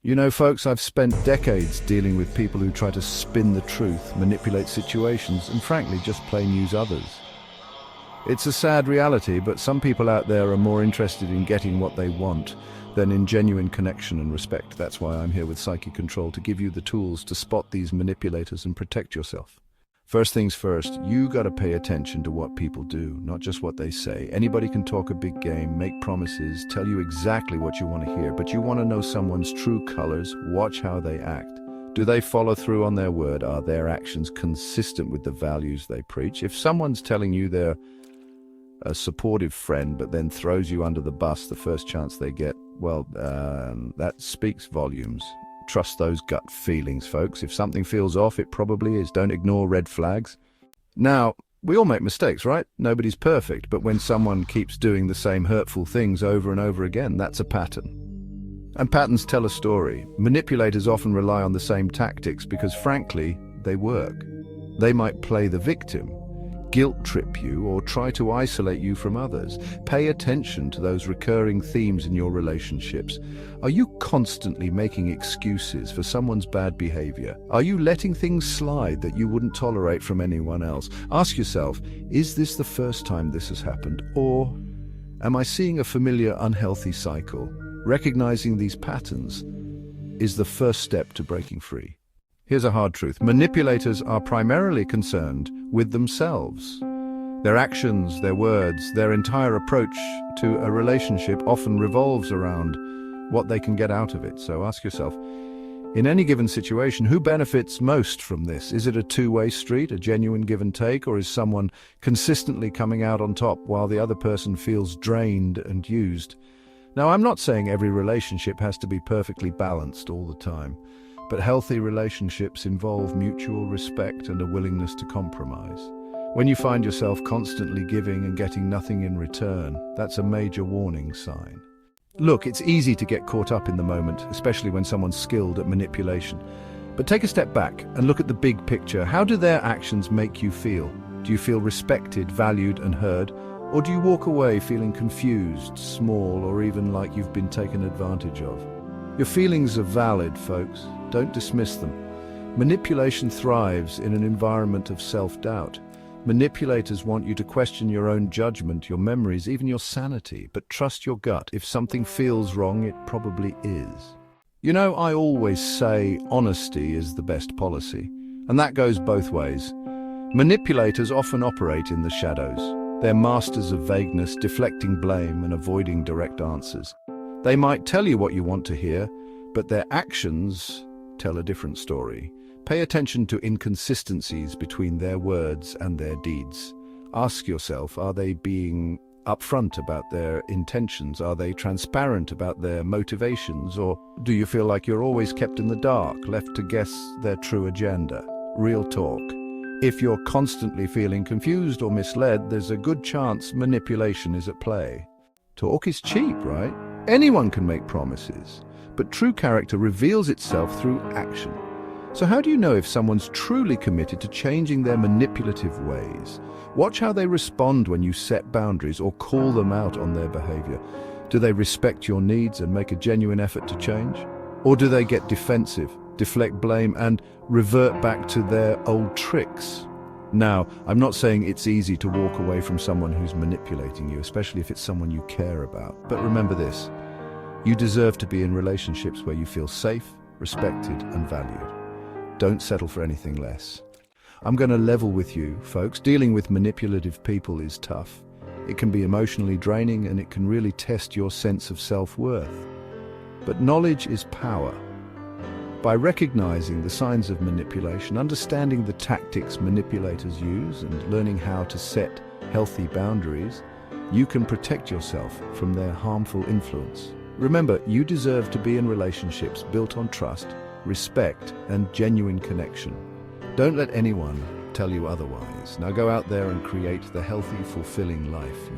You know, folks, I've spent decades dealing with people who try to spin the truth, manipulate situations, and frankly, just plain use others. It's a sad reality, but some people out there are more interested in getting what they want than in genuine connection and respect. That's why I'm here with Psyche Control, to give you the tools to spot these manipulators and protect yourself. First things first, you gotta pay attention to what people do, not just what they say. Anybody can talk a big game, make promises, tell you exactly what you want to hear, but you want to know someone's true colors. Watch how they act. Do they follow through on their word? Are their actions consistent with the values they preach? If someone's telling you they're a supportive friend, but then throws you under the bus the first chance they get, well, that speaks volumes. Trust those gut feelings, folks. If something feels off, it probably is. Don't ignore red flags. Now, we all make mistakes, right? Nobody's perfect, but when someone keeps doing the same hurtful things over and over again, that's a pattern. And patterns tell a story. Manipulators often rely on the same tactics because, frankly, they work. They might play the victim, guilt trip you, or try to isolate you from others. Pay attention to those recurring themes in your relationships. Are you constantly making excuses for someone's bad behavior? Are you letting things slide that you wouldn't tolerate from anyone else? Ask yourself, is this the first time this has happened? Or am I seeing a familiar, unhealthy cycle? Recognizing these patterns is the first step to breaking free. Here's a hard truth. Manipulators are primarily concerned with themselves. Their actions, their words, their entire approach to a relationship often revolves around what they can get out of it. So ask yourself, in any given situation, who benefits most from this? Is it a two-way street, a genuine give and take, or is someone consistently coming out on top while the other person feels drained and used? Now, I'm not saying every relationship has to be perfectly balanced all the time. But healthy relationships involve mutual respect and a willingness to compromise. When you find yourself constantly giving and getting nothing in return, that's a major warning sign. Look, it's easy to get caught up in the moment, especially when someone's skilled at manipulation. But take a step back and look at the big picture. How do their actions make you feel? Do you feel respected, valued, and heard? Or do you walk away feeling confused, small, or even like you've been taken advantage of? Your feelings are valid, folks. Don't dismiss them. Manipulation thrives in an environment of self-doubt. Manipulators want you to question your own judgment, your memories, even your sanity. But trust your gut. If something feels wrong, it probably is. You know, I always say honesty is the best policy. And that goes both ways. Manipulators often operate in the shadows. They're masters of vagueness, deflecting blame and avoiding direct answers. They might tell you what you want to hear, but their actions tell a different story. Pay attention to inconsistencies between their words and their deeds. Ask yourself, are they being upfront about their intentions? Are they transparent about their motivations? Or do you feel like you're always kept in the dark, left to guess their true agenda? Real talk. If you're constantly feeling confused or misled, there's a good chance manipulation is at play. Talk is cheap, right? Anyone can make promises, but true character reveals itself through action. So how do you know if someone's truly committed to changing their manipulative ways? Watch how they respond when you set boundaries or call them out on their behavior. Do they respect your needs and make a genuine effort to change? Or do they get defensive, deflect blame, and revert back to their old tricks? Now, I'm not saying it's easy to walk away from someone who's manipulating you, especially if it's someone you care about. But remember this, you deserve to be in relationships where you feel safe, respected, and valued. Don't settle for anything less. I'm going to level with you, folks. Dealing with manipulative people is tough. It can be emotionally draining, and it can really test your sense of self-worth. But knowledge is power. By recognizing the signs of manipulation, understanding the tactics manipulators use, and learning how to set healthy boundaries, you can protect yourself from their harmful influence. Remember, you deserve to be in relationships built on trust, respect, and genuine connection. Don't let anyone tell you otherwise. Now go out there and create the healthy, fulfilling life